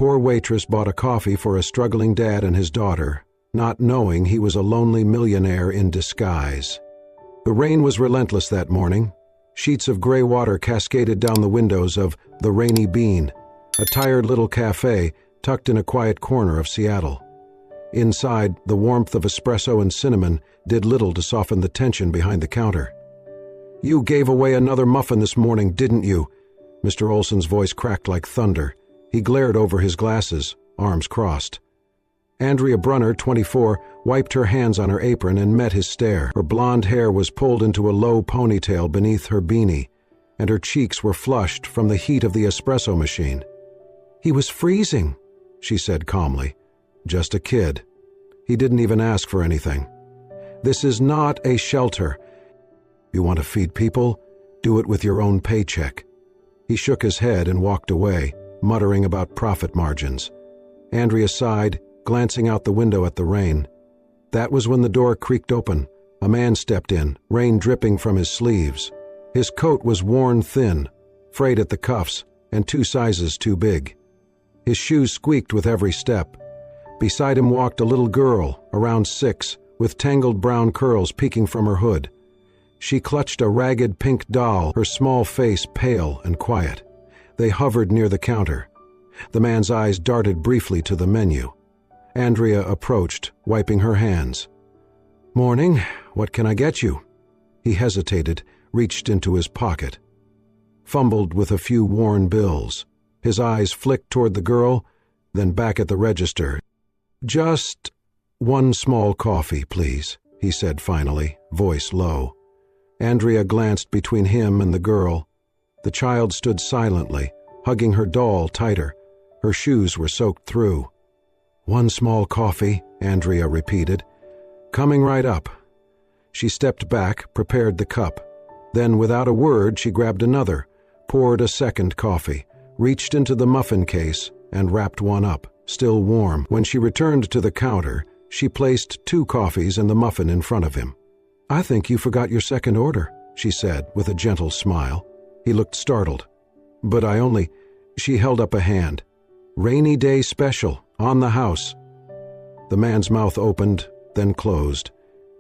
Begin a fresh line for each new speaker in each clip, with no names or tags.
poor waitress bought a coffee for a struggling dad and his daughter, not knowing he was a lonely millionaire in disguise. The rain was relentless that morning. Sheets of gray water cascaded down the windows of the Rainy Bean, a tired little cafe tucked in a quiet corner of Seattle. Inside, the warmth of espresso and cinnamon did little to soften the tension behind the counter. "You gave away another muffin this morning, didn't you?" Mr. Olson's voice cracked like thunder. He glared over his glasses, arms crossed. Andrea Brunner, 24, wiped her hands on her apron and met his stare. Her blonde hair was pulled into a low ponytail beneath her beanie, and her cheeks were flushed from the heat of the espresso machine. "He was freezing," she said calmly. "Just a kid. He didn't even ask for anything. This is not a shelter. You want to feed people? Do it with your own paycheck." He shook his head and walked away, muttering about profit margins. Andrea sighed, glancing out the window at the rain. That was when the door creaked open. A man stepped in, rain dripping from his sleeves. His coat was worn thin, frayed at the cuffs, and 2 sizes too big. His shoes squeaked with every step. Beside him walked a little girl, around 6, with tangled brown curls peeking from her hood. She clutched a ragged pink doll, her small face pale and quiet. They hovered near the counter. The man's eyes darted briefly to the menu. Andrea approached, wiping her hands. "Morning. What can I get you?" He hesitated, reached into his pocket. Fumbled with a few worn bills. His eyes flicked toward the girl, then back at the register. "Just 1 small coffee, please," he said finally, voice low. Andrea glanced between him and the girl. The child stood silently, hugging her doll tighter. Her shoes were soaked through. "1 small coffee," Andrea repeated. "Coming right up." She stepped back, prepared the cup. Then, without a word, she grabbed another, poured a second coffee, reached into the muffin case, and wrapped one up, still warm. When she returned to the counter, she placed 2 coffees and the muffin in front of him. "I think you forgot your second order," she said, with a gentle smile. He looked startled. "But I only—" She held up a hand. "Rainy day special, on the house." The man's mouth opened, then closed.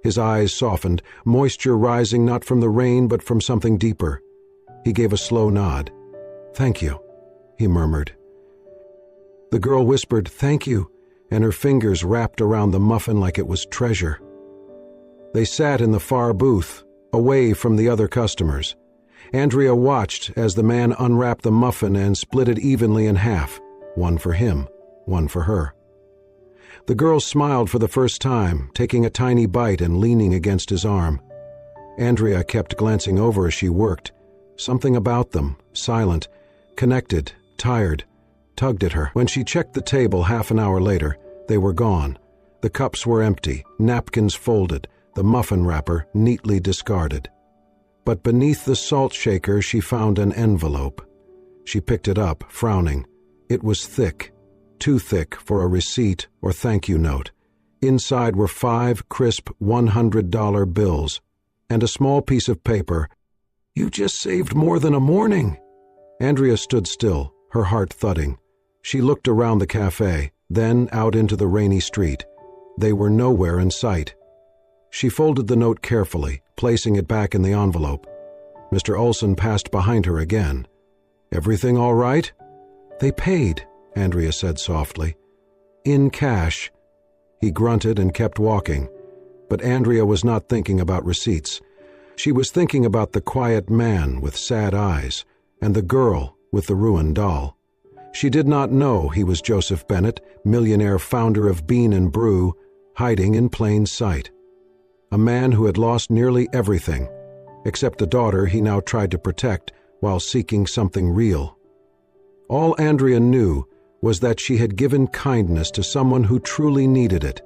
His eyes softened, moisture rising not from the rain but from something deeper. He gave a slow nod. "Thank you," he murmured. The girl whispered, "Thank you," and her fingers wrapped around the muffin like it was treasure. They sat in the far booth, away from the other customers. Andrea watched as the man unwrapped the muffin and split it evenly in half, 1 for him, 1 for her. The girl smiled for the first time, taking a tiny bite and leaning against his arm. Andrea kept glancing over as she worked. Something about them, silent, connected, tired, tugged at her. When she checked the table half an hour later, they were gone. The cups were empty, napkins folded, the muffin wrapper neatly discarded. But beneath the salt shaker she found an envelope. She picked it up, frowning. It was thick, too thick for a receipt or thank you note. Inside were 5 crisp $100 bills and a small piece of paper. "You just saved more than a morning." Andrea stood still, her heart thudding. She looked around the cafe, then out into the rainy street. They were nowhere in sight. She folded the note carefully, placing it back in the envelope. Mr. Olson passed behind her again. "Everything all right?" "They paid," Andrea said softly. "In cash." He grunted and kept walking, but Andrea was not thinking about receipts. She was thinking about the quiet man with sad eyes and the girl with the ruined doll. She did not know he was Joseph Bennett, millionaire founder of Bean and Brew, hiding in plain sight. A man who had lost nearly everything, except the daughter he now tried to protect while seeking something real. All Andrea knew was that she had given kindness to someone who truly needed it,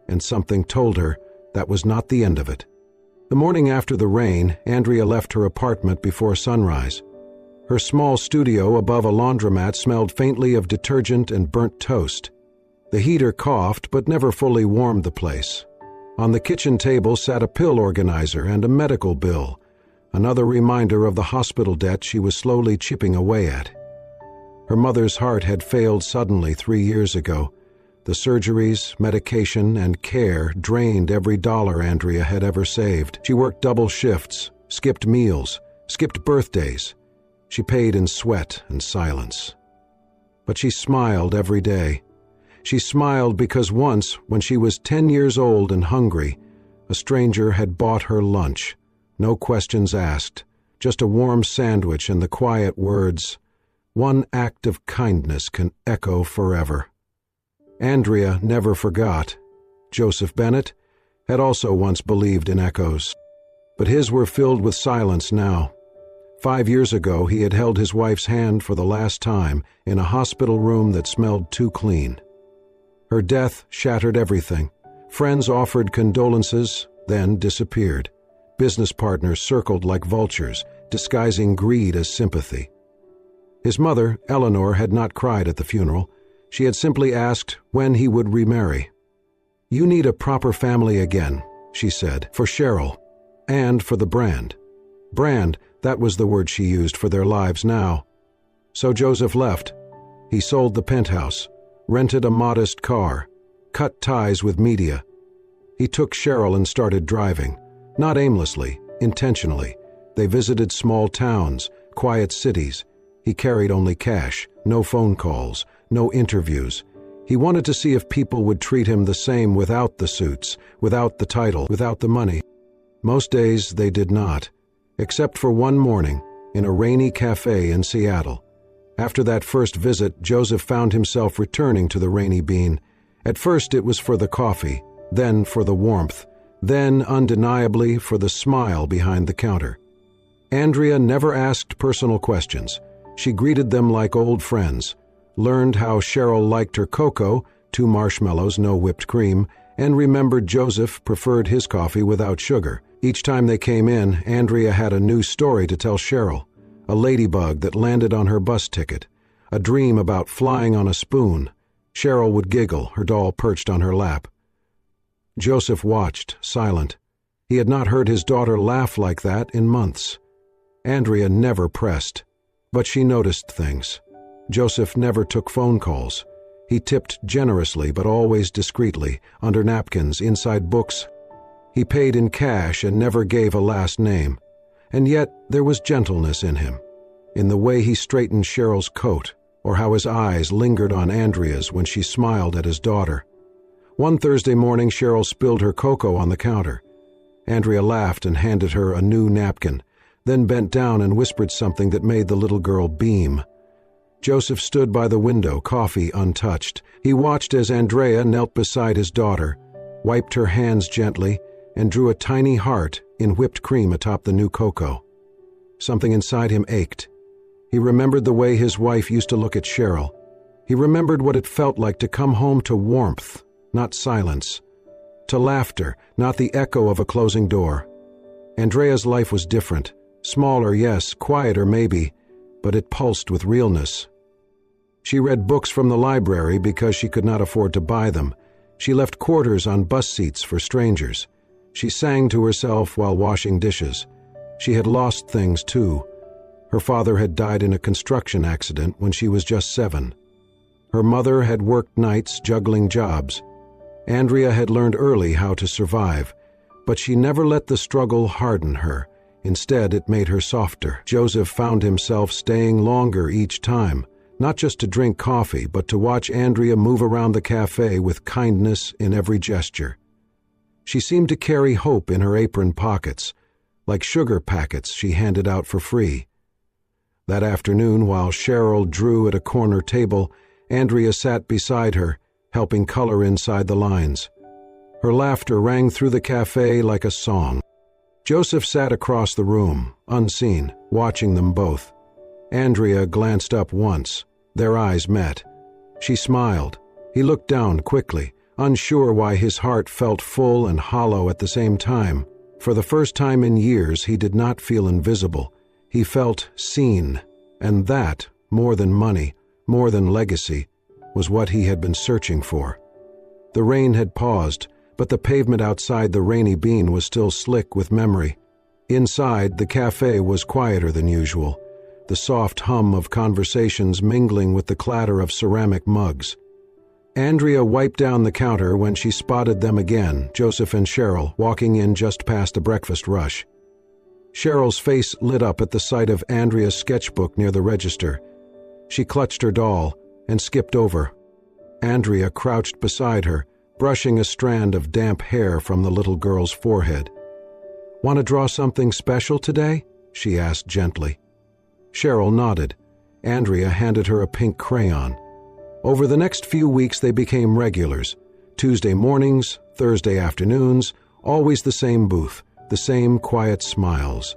and something told her that was not the end of it. The morning after the rain, Andrea left her apartment before sunrise. Her small studio above a laundromat smelled faintly of detergent and burnt toast. The heater coughed but never fully warmed the place. On the kitchen table sat a pill organizer and a medical bill, another reminder of the hospital debt she was slowly chipping away at. Her mother's heart had failed suddenly 3 years ago. The surgeries, medication, and care drained every dollar Andrea had ever saved. She worked double shifts, skipped meals, skipped birthdays. She paid in sweat and silence. But she smiled every day. She smiled because once, when she was 10 years old and hungry, a stranger had bought her lunch. No questions asked, just a warm sandwich and the quiet words, "One act of kindness can echo forever." Andrea never forgot. Joseph Bennett had also once believed in echoes, but his were filled with silence now. 5 years ago, he had held his wife's hand for the last time in a hospital room that smelled too clean. Her death shattered everything. Friends offered condolences, then disappeared. Business partners circled like vultures, disguising greed as sympathy. His mother, Eleanor, had not cried at the funeral. She had simply asked when he would remarry. "You need a proper family again," she said, "for Cheryl, and for the brand." Brand, that was the word she used for their lives now. So Joseph left. He sold the penthouse, rented a modest car, cut ties with media. He took Cheryl and started driving, not aimlessly, intentionally. They visited small towns, quiet cities. He carried only cash, no phone calls, no interviews. He wanted to see if people would treat him the same without the suits, without the title, without the money. Most days they did not, except for one morning in a rainy cafe in Seattle. After that first visit, Joseph found himself returning to the Rainy Bean. At first it was for the coffee, then for the warmth, then undeniably for the smile behind the counter. Andrea never asked personal questions. She greeted them like old friends, learned how Cheryl liked her cocoa, 2 marshmallows, no whipped cream, and remembered Joseph preferred his coffee without sugar. Each time they came in, Andrea had a new story to tell Cheryl. A ladybug that landed on her bus ticket, a dream about flying on a spoon. Cheryl would giggle, her doll perched on her lap. Joseph watched, silent. He had not heard his daughter laugh like that in months. Andrea never pressed, but she noticed things. Joseph never took phone calls. He tipped generously but always discreetly, under napkins, inside books. He paid in cash and never gave a last name. And yet there was gentleness in him, in the way he straightened Cheryl's coat, or how his eyes lingered on Andrea's when she smiled at his daughter. One Thursday morning, Cheryl spilled her cocoa on the counter. Andrea laughed and handed her a new napkin, then bent down and whispered something that made the little girl beam. Joseph stood by the window, coffee untouched. He watched as Andrea knelt beside his daughter, wiped her hands gently, and drew a tiny heart in whipped cream atop the new cocoa. Something inside him ached. He remembered the way his wife used to look at Cheryl. He remembered what it felt like to come home to warmth, not silence, to laughter, not the echo of a closing door. Andrea's life was different. Smaller, yes, quieter maybe, but it pulsed with realness. She read books from the library because she could not afford to buy them. She left quarters on bus seats for strangers. She sang to herself while washing dishes. She had lost things too. Her father had died in a construction accident when she was just 7. Her mother had worked nights juggling jobs. Andrea had learned early how to survive, but she never let the struggle harden her. Instead, it made her softer. Joseph found himself staying longer each time, not just to drink coffee, but to watch Andrea move around the cafe with kindness in every gesture. She seemed to carry hope in her apron pockets, like sugar packets she handed out for free. That afternoon, while Cheryl drew at a corner table, Andrea sat beside her, helping color inside the lines. Her laughter rang through the cafe like a song. Joseph sat across the room, unseen, watching them both. Andrea glanced up once. Their eyes met. She smiled. He looked down quickly, unsure why his heart felt full and hollow at the same time. For the first time in years, he did not feel invisible. He felt seen, and that, more than money, more than legacy, was what he had been searching for. The rain had paused, but the pavement outside the Rainy Bean was still slick with memory. Inside, the cafe was quieter than usual. the soft hum of conversations mingling with the clatter of ceramic mugs. Andrea wiped down the counter when she spotted them again, Joseph and Cheryl, walking in just past the breakfast rush. Cheryl's face lit up at the sight of Andrea's sketchbook near the register. She clutched her doll and skipped over. Andrea crouched beside her, brushing a strand of damp hair from the little girl's forehead. "Want to draw something special today?" she asked gently. Cheryl nodded. Andrea handed her a pink crayon. Over the next few weeks they became regulars. Tuesday mornings, Thursday afternoons, always the same booth, the same quiet smiles.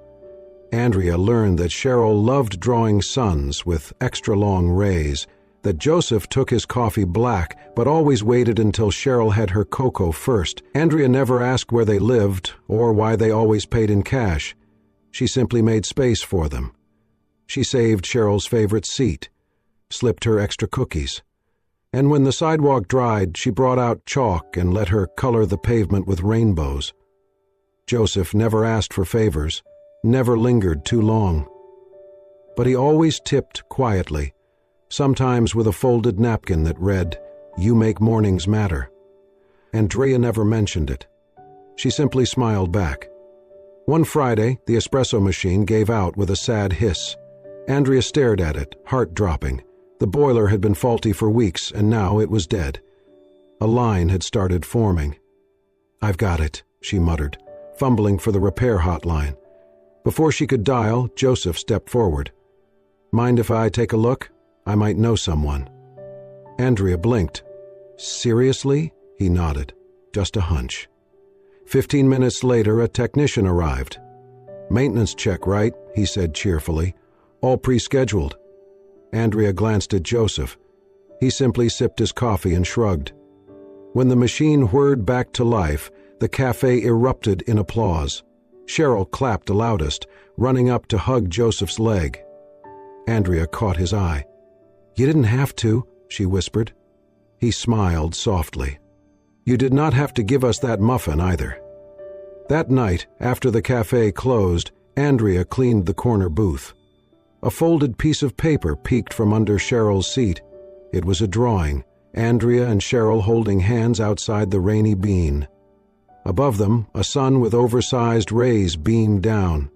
Andrea learned that Cheryl loved drawing suns with extra-long rays, that Joseph took his coffee black but always waited until Cheryl had her cocoa first. Andrea never asked where they lived or why they always paid in cash. She simply made space for them. She saved Cheryl's favorite seat, slipped her extra cookies. And when the sidewalk dried, she brought out chalk and let her color the pavement with rainbows. Joseph never asked for favors, never lingered too long. But he always tipped quietly, sometimes with a folded napkin that read, "You make mornings matter." Andrea never mentioned it. She simply smiled back. One Friday, the espresso machine gave out with a sad hiss. Andrea stared at it, heart dropping. The boiler had been faulty for weeks, and now it was dead. A line had started forming. "I've got it," she muttered, fumbling for the repair hotline. Before she could dial, Joseph stepped forward. "Mind if I take a look? I might know someone." Andrea blinked. "Seriously?" He nodded. "Just a hunch." 15 minutes later, a technician arrived. "Maintenance check, right?" he said cheerfully. "All pre-scheduled." Andrea glanced at Joseph. He simply sipped his coffee and shrugged. When the machine whirred back to life, the cafe erupted in applause. Cheryl clapped the loudest, running up to hug Joseph's leg. Andrea caught his eye. "You didn't have to," she whispered. He smiled softly. "You did not have to give us that muffin either." That night, after the cafe closed, Andrea cleaned the corner booth. A folded piece of paper peeked from under Cheryl's seat. It was a drawing, Andrea and Cheryl holding hands outside the rainy bean. Above them, a sun with oversized rays beamed down.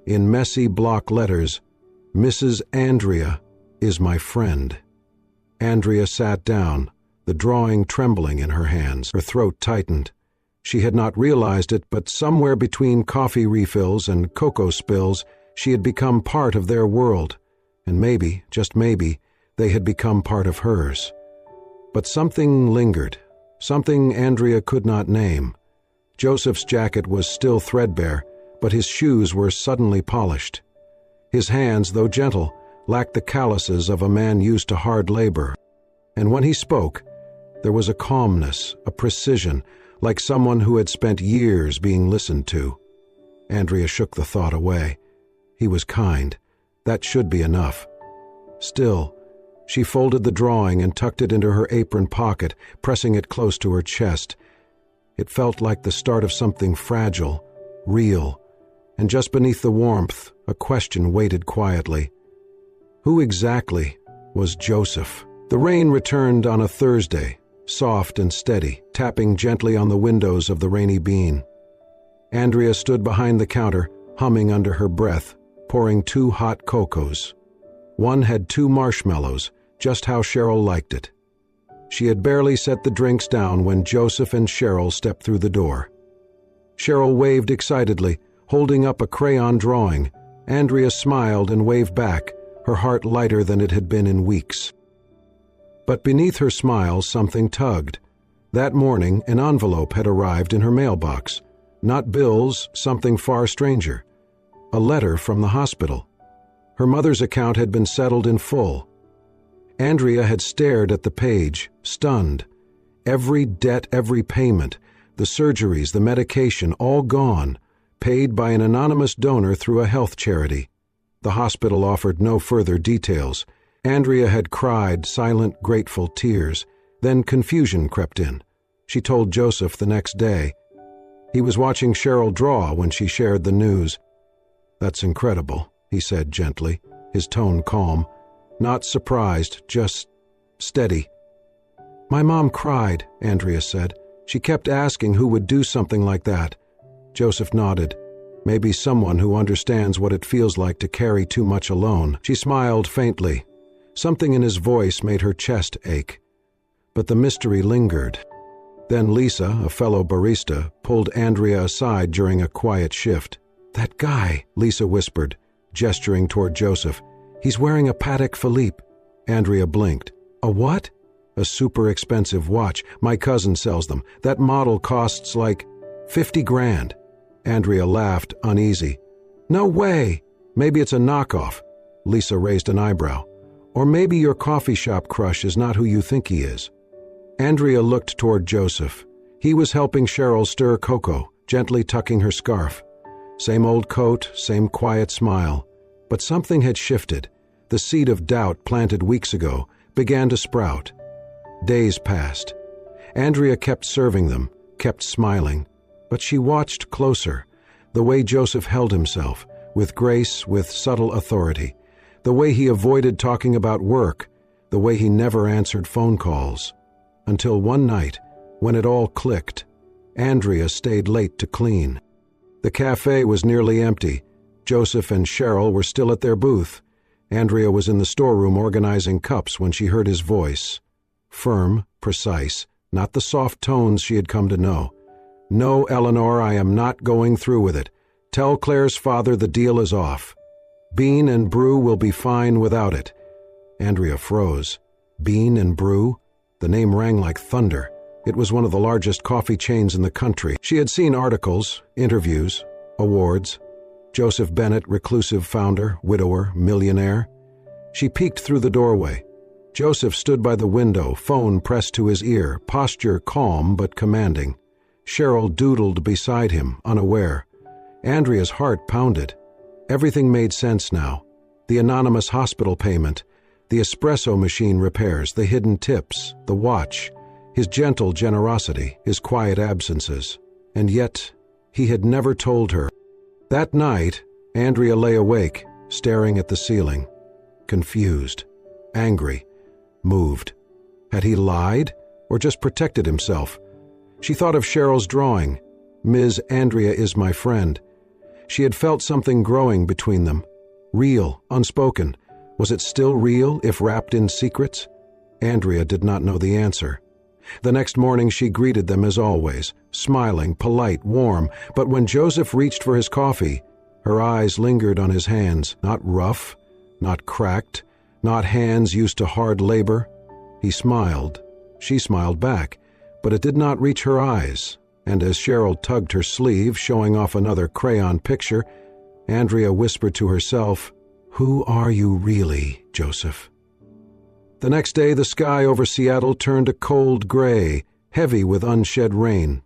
In messy block letters, "Mrs. Andrea is my friend." Andrea sat down, the drawing trembling in her hands. Her throat tightened. She had not realized it, but somewhere between coffee refills and cocoa spills, she had become part of their world, and maybe, just maybe, they had become part of hers. But something lingered, something Andrea could not name. Joseph's jacket was still threadbare, but his shoes were suddenly polished. His hands, though gentle, lacked the calluses of a man used to hard labor. And when he spoke, there was a calmness, a precision, like someone who had spent years being listened to. Andrea shook the thought away. He was kind. That should be enough. Still, she folded the drawing and tucked it into her apron pocket, pressing it close to her chest. It felt like the start of something fragile, real, and just beneath the warmth, a question waited quietly. Who exactly was Joseph? The rain returned on a Thursday, soft and steady, tapping gently on the windows of the rainy bean. Andrea stood behind the counter, humming under her breath, pouring 2 hot cocos. One had 2 marshmallows, just how Cheryl liked it. She had barely set the drinks down when Joseph and Cheryl stepped through the door. Cheryl waved excitedly, holding up a crayon drawing. Andrea smiled and waved back, her heart lighter than it had been in weeks. But beneath her smile, something tugged. That morning, an envelope had arrived in her mailbox. Not bills, something far stranger. A letter from the hospital. Her mother's account had been settled in full. Andrea had stared at the page, stunned. Every debt, every payment, the surgeries, the medication, all gone, paid by an anonymous donor through a health charity. The hospital offered no further details. Andrea had cried silent, grateful tears. Then confusion crept in. She told Joseph the next day. He was watching Cheryl draw when she shared the news. "That's incredible," he said gently. his tone calm. Not surprised, just steady. "My mom cried," Andrea said. "She kept asking who would do something like that." Joseph nodded. "Maybe someone who understands what it feels like to carry too much alone." She smiled faintly. Something in his voice made her chest ache. But the mystery lingered. Then Lisa, a fellow barista, pulled Andrea aside during a quiet shift. "That guy," Lisa whispered, gesturing toward Joseph. "He's wearing a Patek Philippe." Andrea blinked. "A what?" "A super expensive watch. My cousin sells them. That model costs like 50 grand. Andrea laughed, uneasy. "No way! Maybe it's a knockoff." Lisa raised an eyebrow. "Or maybe your coffee shop crush is not who you think he is." Andrea looked toward Joseph. He was helping Cheryl stir cocoa, gently tucking her scarf. Same old coat, same quiet smile. But something had shifted. The seed of doubt planted weeks ago began to sprout. Days passed. Andrea kept serving them, kept smiling. But she watched closer, the way Joseph held himself, with grace, with subtle authority, the way he avoided talking about work, the way he never answered phone calls. Until one night, when it all clicked, Andrea stayed late to clean. The cafe was nearly empty. Joseph and Cheryl were still at their booth. Andrea was in the storeroom organizing cups when she heard his voice. Firm, precise, not the soft tones she had come to know. "No, Eleanor, I am not going through with it. Tell Claire's father the deal is off. Bean and Brew will be fine without it." Andrea froze. Bean and Brew? The name rang like thunder. It was one of the largest coffee chains in the country. She had seen articles, interviews, awards. Joseph Bennett, reclusive founder, widower, millionaire. She peeked through the doorway. Joseph stood by the window, phone pressed to his ear, posture calm but commanding. Cheryl doodled beside him, unaware. Andrea's heart pounded. Everything made sense now. The anonymous hospital payment, the espresso machine repairs, the hidden tips, the watch, his gentle generosity, his quiet absences. And yet, he had never told her. That night, Andrea lay awake, staring at the ceiling. Confused, angry, moved. Had he lied, or just protected himself? She thought of Cheryl's drawing, "Ms. Andrea is my friend." She had felt something growing between them. Real, unspoken. Was it still real, if wrapped in secrets? Andrea did not know the answer. The next morning she greeted them as always, smiling, polite, warm, but when Joseph reached for his coffee, her eyes lingered on his hands, not rough, not cracked, not hands used to hard labor. He smiled. She smiled back, but it did not reach her eyes, and as Cheryl tugged her sleeve, showing off another crayon picture, Andrea whispered to herself, "Who are you really, Joseph?" The next day the sky over Seattle turned a cold gray, heavy with unshed rain.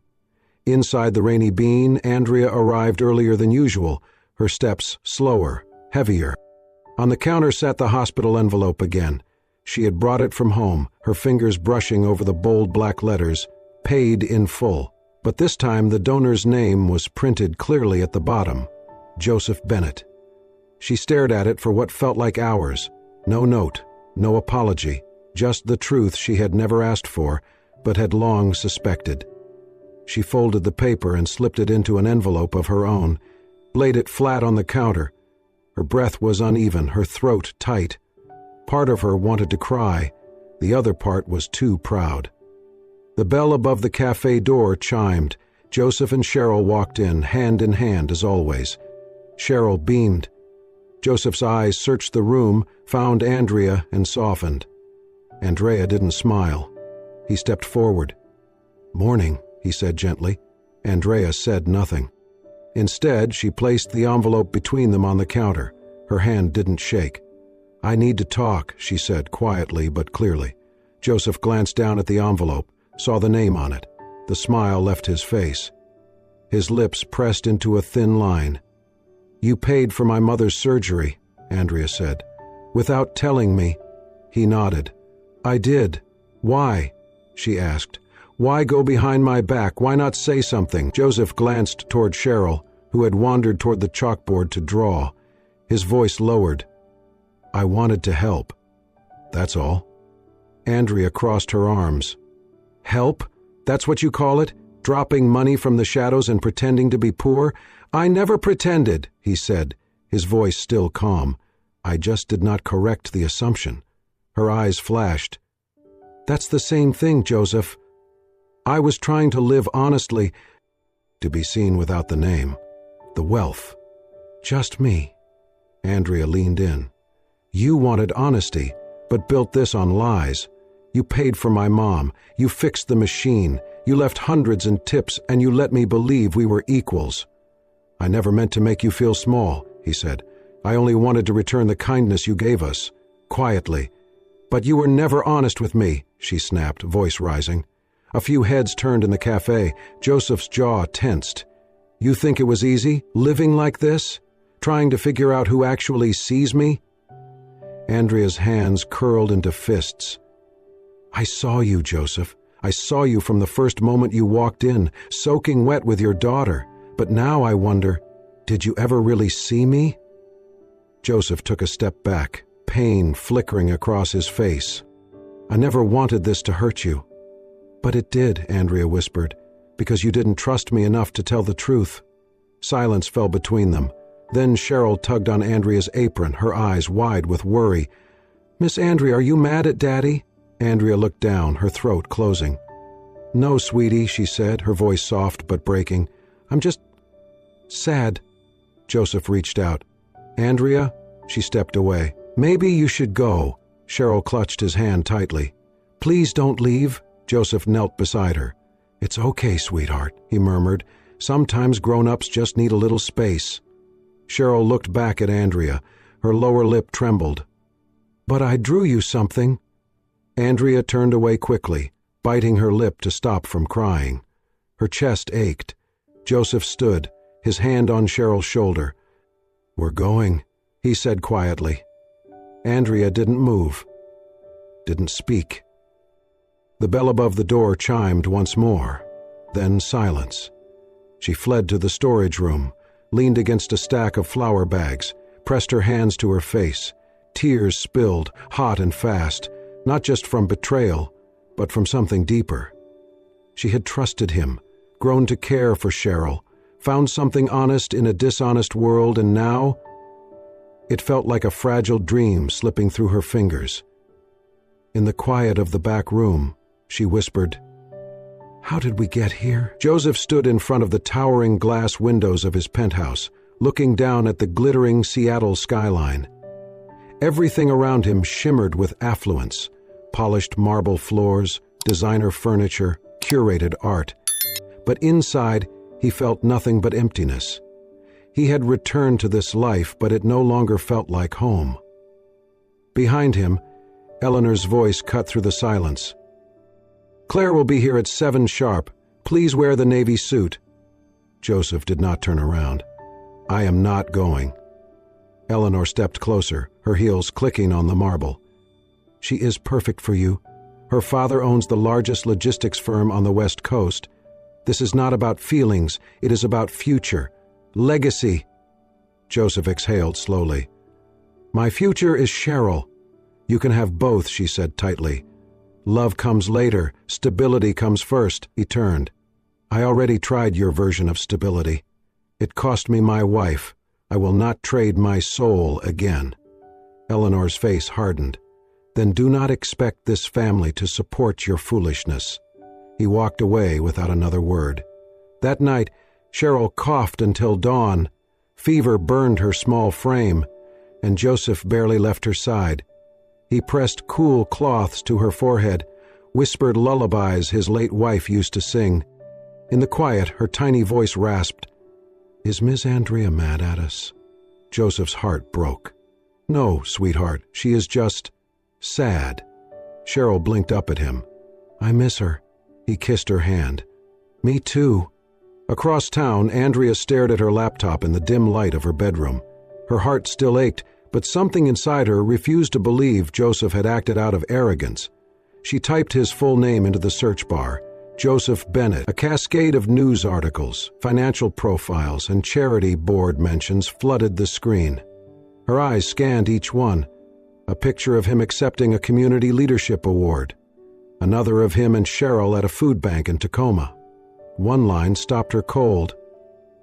Inside the rainy bean, Andrea arrived earlier than usual, her steps slower, heavier. On the counter sat the hospital envelope again. She had brought it from home, her fingers brushing over the bold black letters, "Paid in full." But this time the donor's name was printed clearly at the bottom, Joseph Bennett. She stared at it for what felt like hours. No note, no apology, just the truth she had never asked for, but had long suspected. She folded the paper and slipped it into an envelope of her own, laid it flat on the counter. Her breath was uneven, her throat tight. Part of her wanted to cry, the other part was too proud. The bell above the cafe door chimed. Joseph and Cheryl walked in hand as always. Cheryl beamed. Joseph's eyes searched the room, found Andrea, and softened. Andrea didn't smile. He stepped forward. "Morning," he said gently. Andrea said nothing. Instead, she placed the envelope between them on the counter. Her hand didn't shake. "I need to talk," she said quietly but clearly. Joseph glanced down at the envelope, saw the name on it. The smile left his face. His lips pressed into a thin line. "You paid for my mother's surgery," Andrea said. "Without telling me." He nodded. "I did. Why?" she asked. "Why go behind my back? Why not say something?" Joseph glanced toward Cheryl, who had wandered toward the chalkboard to draw. His voice lowered. I wanted to help. That's all. Andrea crossed her arms. Help? That's what you call it? Dropping money from the shadows and pretending to be poor? I never pretended, he said, his voice still calm. I just did not correct the assumption. Her eyes flashed. That's the same thing, Joseph. I was trying to live honestly, to be seen without the name, the wealth. Just me. Andrea leaned in. You wanted honesty, but built this on lies. You paid for my mom. You fixed the machine. You left hundreds in tips, and you let me believe we were equals. I never meant to make you feel small, he said. I only wanted to return the kindness you gave us, quietly. But you were never honest with me, she snapped, voice rising. A few heads turned in the cafe. Joseph's jaw tensed. You think it was easy, living like this? Trying to figure out who actually sees me? Andrea's hands curled into fists. I saw you, Joseph. I saw you from the first moment you walked in, soaking wet with your daughter. But now I wonder, did you ever really see me? Joseph took a step back, pain flickering across his face. I never wanted this to hurt you. But it did, Andrea whispered, because you didn't trust me enough to tell the truth. Silence fell between them. Then Cheryl tugged on Andrea's apron, her eyes wide with worry. Miss Andrea, are you mad at Daddy? Andrea looked down, her throat closing. No, sweetie, she said, her voice soft but breaking. I'm just sad. Joseph reached out. Andrea? She stepped away. Maybe you should go. Cheryl clutched his hand tightly. Please don't leave. Joseph knelt beside her. It's okay, sweetheart, he murmured. Sometimes grown-ups just need a little space. Cheryl looked back at Andrea. Her lower lip trembled. But I drew you something. Andrea turned away quickly, biting her lip to stop from crying. Her chest ached. Joseph stood, his hand on Cheryl's shoulder. We're going, he said quietly. Andrea didn't move, didn't speak. The bell above the door chimed once more, then silence. She fled to the storage room, leaned against a stack of flour bags, pressed her hands to her face. Tears spilled, hot and fast, not just from betrayal, but from something deeper. She had trusted him, grown to care for Cheryl, found something honest in a dishonest world, and now it felt like a fragile dream slipping through her fingers. In the quiet of the back room, she whispered, How did we get here? Joseph stood in front of the towering glass windows of his penthouse, looking down at the glittering Seattle skyline. Everything around him shimmered with affluence, polished marble floors, designer furniture, curated art. But inside, he felt nothing but emptiness. He had returned to this life, but it no longer felt like home. Behind him, Eleanor's voice cut through the silence. Claire will be here at 7 sharp. Please wear the navy suit. Joseph did not turn around. I am not going. Eleanor stepped closer, her heels clicking on the marble. She is perfect for you. Her father owns the largest logistics firm on the West Coast. This is not about feelings, it is about future. Legacy. Joseph exhaled slowly. My future is Cheryl. You can have both, she said tightly. Love comes later, stability comes first, he turned. I already tried your version of stability. It cost me my wife. I will not trade my soul again. Eleanor's face hardened. Then do not expect this family to support your foolishness. He walked away without another word. That night, Cheryl coughed until dawn. Fever burned her small frame, and Joseph barely left her side. He pressed cool cloths to her forehead, whispered lullabies his late wife used to sing. In the quiet, her tiny voice rasped, Is Miss Andrea mad at us? Joseph's heart broke. No, sweetheart, she is just sad. Cheryl blinked up at him. I miss her. He kissed her hand. Me too. Across town, Andrea stared at her laptop in the dim light of her bedroom. Her heart still ached, but something inside her refused to believe Joseph had acted out of arrogance. She typed his full name into the search bar, Joseph Bennett. A cascade of news articles, financial profiles, and charity board mentions flooded the screen. Her eyes scanned each one. a picture of him accepting a community leadership award, another of him and Cheryl at a food bank in Tacoma. One line stopped her cold.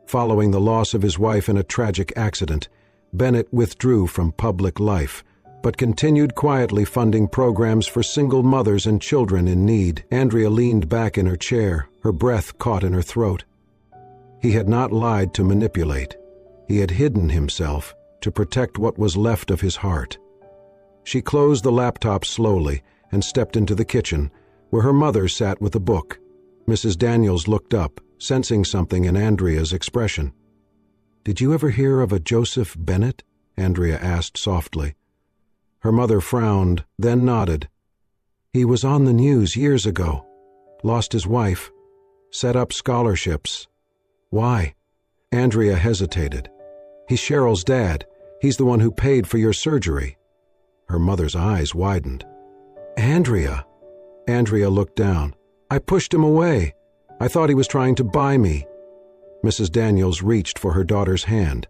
Following the loss of his wife in a tragic accident, Bennett withdrew from public life, but continued quietly funding programs for single mothers and children in need. Andrea leaned back in her chair, her breath caught in her throat. He had not lied to manipulate. He had hidden himself to protect what was left of his heart. She closed the laptop slowly and stepped into the kitchen, where her mother sat with a book. Mrs. Daniels looked up, sensing something in Andrea's expression. "Did you ever hear of a Joseph Bennett?" Andrea asked softly. Her mother frowned, then nodded. "He was on the news years ago. Lost his wife. Set up scholarships." "Why?" Andrea hesitated. "He's Cheryl's dad. He's the one who paid for your surgery." Her mother's eyes widened. "Andrea!" Andrea looked down. "I pushed him away. I thought he was trying to buy me." Mrs. Daniels reached for her daughter's hand.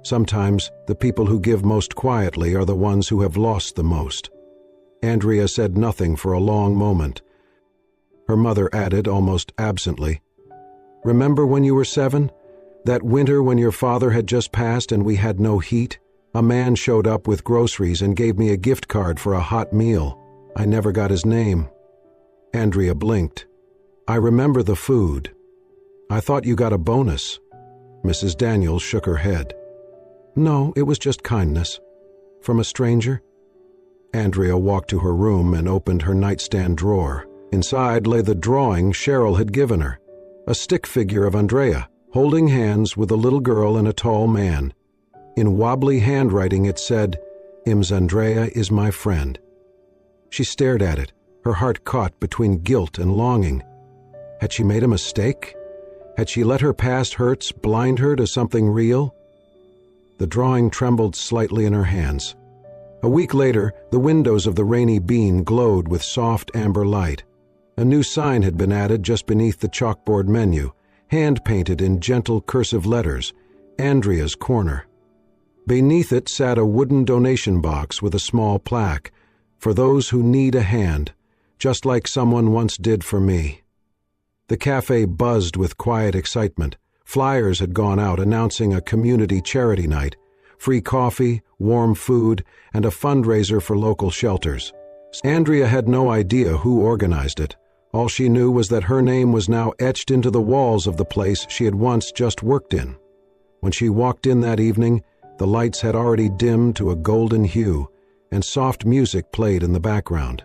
Sometimes the people who give most quietly are the ones who have lost the most. Andrea said nothing for a long moment. Her mother added almost absently, "Remember when you were 7? That winter when your father had just passed and we had no heat? A man showed up with groceries and gave me a gift card for a hot meal. I never got his name." Andrea blinked. "I remember the food. I thought you got a bonus." Mrs. Daniels shook her head. "No, it was just kindness. From a stranger?" Andrea walked to her room and opened her nightstand drawer. Inside lay the drawing Cheryl had given her, a stick figure of Andrea, holding hands with a little girl and a tall man. In wobbly handwriting it said, "Ims Andrea is my friend." She stared at it, her heart caught between guilt and longing. Had she made a mistake? Had she let her past hurts blind her to something real? The drawing trembled slightly in her hands. A week later, the windows of the Rainy Bean glowed with soft amber light. A new sign had been added just beneath the chalkboard menu, hand-painted in gentle cursive letters, Andrea's Corner. Beneath it sat a wooden donation box with a small plaque, "For those who need a hand, just like someone once did for me." The cafe buzzed with quiet excitement. Flyers had gone out announcing a community charity night, free coffee, warm food, and a fundraiser for local shelters. Andrea had no idea who organized it. All she knew was that her name was now etched into the walls of the place she had once just worked in. When she walked in that evening, the lights had already dimmed to a golden hue, and soft music played in the background.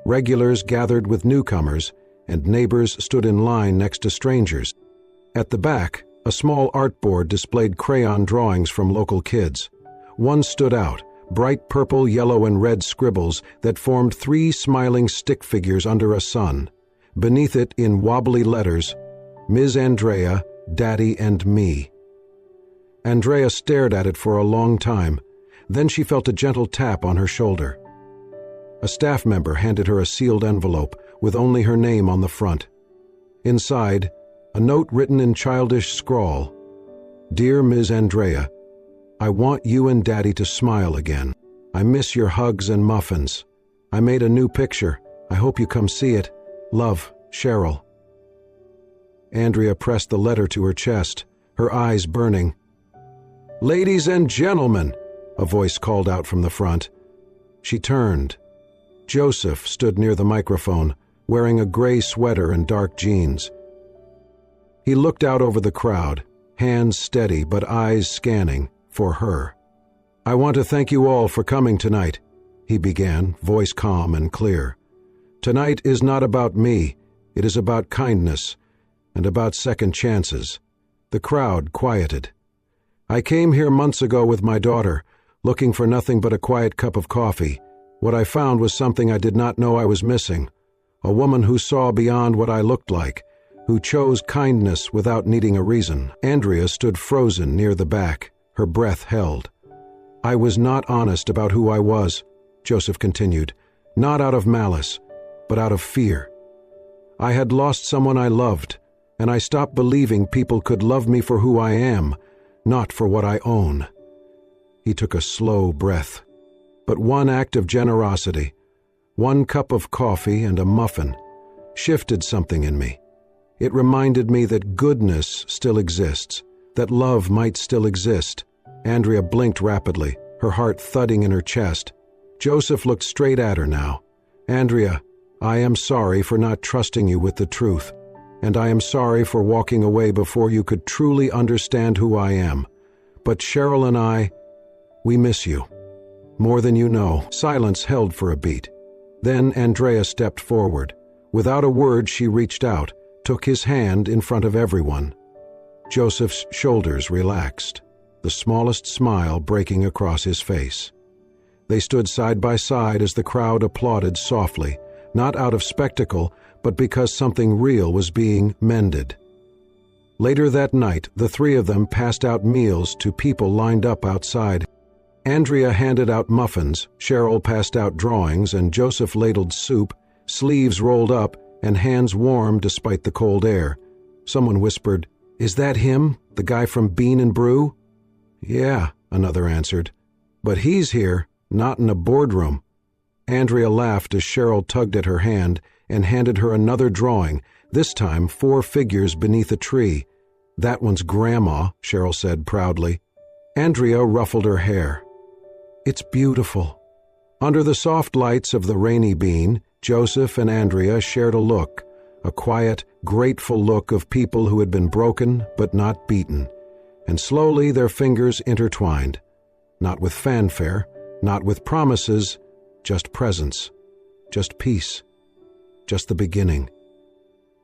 Regulars gathered with newcomers, and neighbors stood in line next to strangers. At the back, a small artboard displayed crayon drawings from local kids. One stood out, bright purple, yellow, and red scribbles that formed 3 smiling stick figures under a sun. Beneath it, in wobbly letters, "Ms. Andrea, Daddy and Me." Andrea stared at it for a long time. Then she felt a gentle tap on her shoulder. A staff member handed her a sealed envelope with only her name on the front. Inside, a note written in childish scrawl, "Dear Ms. Andrea, I want you and Daddy to smile again. I miss your hugs and muffins. I made a new picture. I hope you come see it. Love, Cheryl." Andrea pressed the letter to her chest, her eyes burning. "Ladies and gentlemen," a voice called out from the front. She turned. Joseph stood near the microphone, wearing a gray sweater and dark jeans. He looked out over the crowd, hands steady but eyes scanning, for her. "I want to thank you all for coming tonight," he began, voice calm and clear. "Tonight is not about me. It is about kindness and about second chances." The crowd quieted. "I came here months ago with my daughter, looking for nothing but a quiet cup of coffee. What I found was something I did not know I was missing. A woman who saw beyond what I looked like, who chose kindness without needing a reason." Andrea stood frozen near the back, her breath held. "I was not honest about who I was," Joseph continued, "not out of malice, but out of fear. I had lost someone I loved, and I stopped believing people could love me for who I am, not for what I own." He took a slow breath. But one act of generosity, one cup of coffee and a muffin, shifted something in me. It reminded me that goodness still exists, that love might still exist. Andrea blinked rapidly, her heart thudding in her chest. Joseph looked straight at her now. "Andrea, I am sorry for not trusting you with the truth, and I am sorry for walking away before you could truly understand who I am. But Cheryl and we miss you. More than you know." Silence held for a beat. Then Andrea stepped forward. Without a word, she reached out, took his hand in front of everyone. Joseph's shoulders relaxed, the smallest smile breaking across his face. They stood side by side as the crowd applauded softly, not out of spectacle, but because something real was being mended. Later that night, the three of them passed out meals to people lined up outside. Andrea handed out muffins, Cheryl passed out drawings, and Joseph ladled soup, sleeves rolled up and hands warm despite the cold air. Someone whispered, "Is that him, the guy from Bean and Brew?" "Yeah," another answered. "But he's here, not in a boardroom." Andrea laughed as Cheryl tugged at her hand and handed her another drawing, this time 4 figures beneath a tree. "That one's Grandma," Cheryl said proudly. Andrea ruffled her hair. "It's beautiful." Under the soft lights of the rainy Bean, Joseph and Andrea shared a look, a quiet, grateful look of people who had been broken but not beaten. And slowly their fingers intertwined. Not with fanfare, not with promises, just presence, just peace, just the beginning.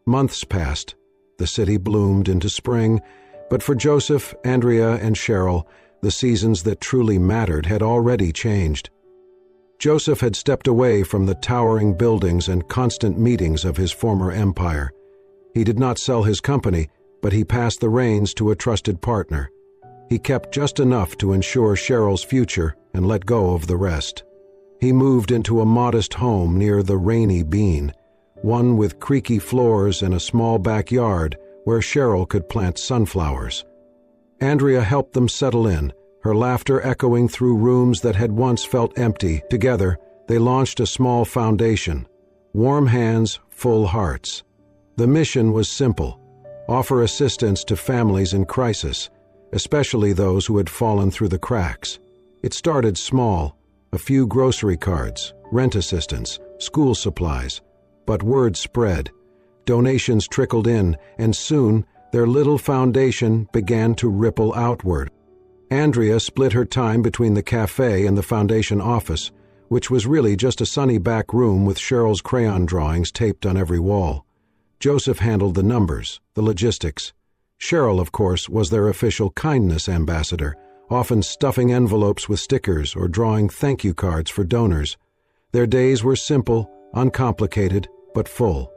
Months passed. The city bloomed into spring, but for Joseph, Andrea, and Cheryl, the seasons that truly mattered had already changed. Joseph had stepped away from the towering buildings and constant meetings of his former empire. He did not sell his company, but he passed the reins to a trusted partner. He kept just enough to ensure Cheryl's future and let go of the rest. He moved into a modest home near the rainy Bean, one with creaky floors and a small backyard where Cheryl could plant sunflowers. Andrea helped them settle in, her laughter echoing through rooms that had once felt empty. Together, they launched a small foundation. Warm hands, full hearts. The mission was simple: offer assistance to families in crisis, especially those who had fallen through the cracks. It started small, a few grocery cards, rent assistance, school supplies. But word spread. Donations trickled in, and soon their little foundation began to ripple outward. Andrea split her time between the cafe and the foundation office, which was really just a sunny back room with Cheryl's crayon drawings taped on every wall. Joseph handled the numbers, the logistics. Cheryl, of course, was their official kindness ambassador, often stuffing envelopes with stickers or drawing thank you cards for donors. Their days were simple, uncomplicated, but full.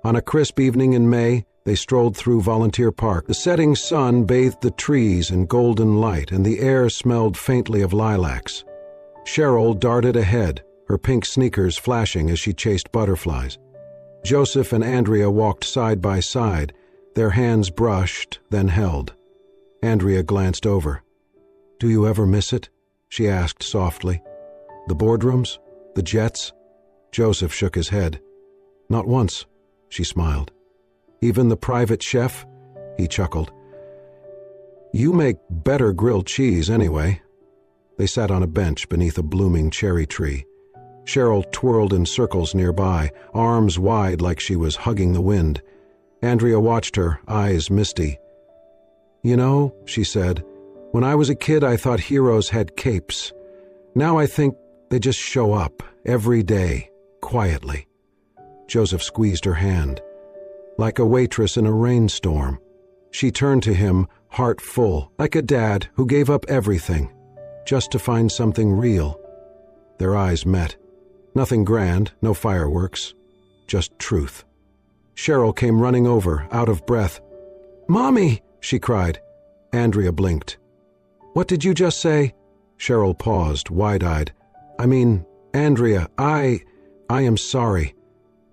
On a crisp evening in May, they strolled through Volunteer Park. The setting sun bathed the trees in golden light, and the air smelled faintly of lilacs. Cheryl darted ahead, her pink sneakers flashing as she chased butterflies. Joseph and Andrea walked side by side, their hands brushed, then held. Andrea glanced over. "Do you ever miss it?" she asked softly. "The boardrooms? The jets?" Joseph shook his head. "Not once," she smiled. "Even the private chef?" He chuckled. "You make better grilled cheese anyway." They sat on a bench beneath a blooming cherry tree. Cheryl twirled in circles nearby, arms wide like she was hugging the wind. Andrea watched her, eyes misty. "You know," she said, "when I was a kid I thought heroes had capes. Now I think they just show up, every day, quietly." Joseph squeezed her hand. Like a waitress in a rainstorm. She turned to him, heart full, like a dad who gave up everything, just to find something real. Their eyes met. Nothing grand, no fireworks, just truth. Cheryl came running over, out of breath. "Mommy!" she cried. Andrea blinked. "What did you just say?" Cheryl paused, wide-eyed. Andrea, I am sorry."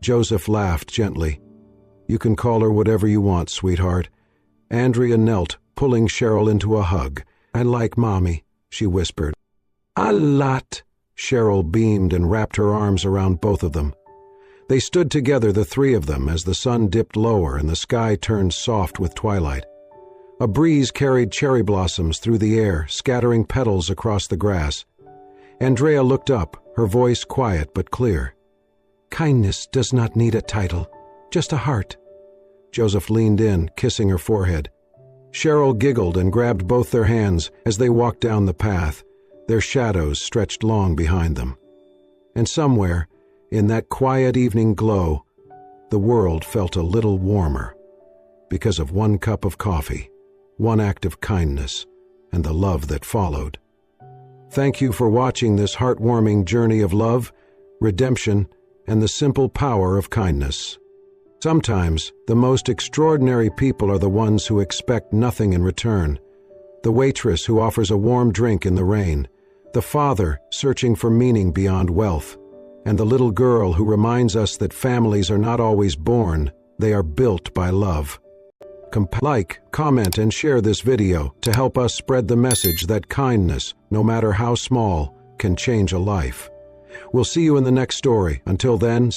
Joseph laughed gently. "You can call her whatever you want, sweetheart." Andrea knelt, pulling Cheryl into a hug. "I like Mommy," she whispered. "A lot," Cheryl beamed and wrapped her arms around both of them. They stood together, the three of them, as the sun dipped lower and the sky turned soft with twilight. A breeze carried cherry blossoms through the air, scattering petals across the grass. Andrea looked up, her voice quiet but clear. "Kindness does not need a title, just a heart." Joseph leaned in, kissing her forehead. Cheryl giggled and grabbed both their hands as they walked down the path, their shadows stretched long behind them. And somewhere, in that quiet evening glow, the world felt a little warmer, because of one cup of coffee, one act of kindness, and the love that followed. Thank you for watching this heartwarming journey of love, redemption, and the simple power of kindness. Sometimes, the most extraordinary people are the ones who expect nothing in return. The waitress who offers a warm drink in the rain, the father searching for meaning beyond wealth, and the little girl who reminds us that families are not always born, they are built by love. Like, comment, and share this video to help us spread the message that kindness, no matter how small, can change a life. We'll see you in the next story. Until then,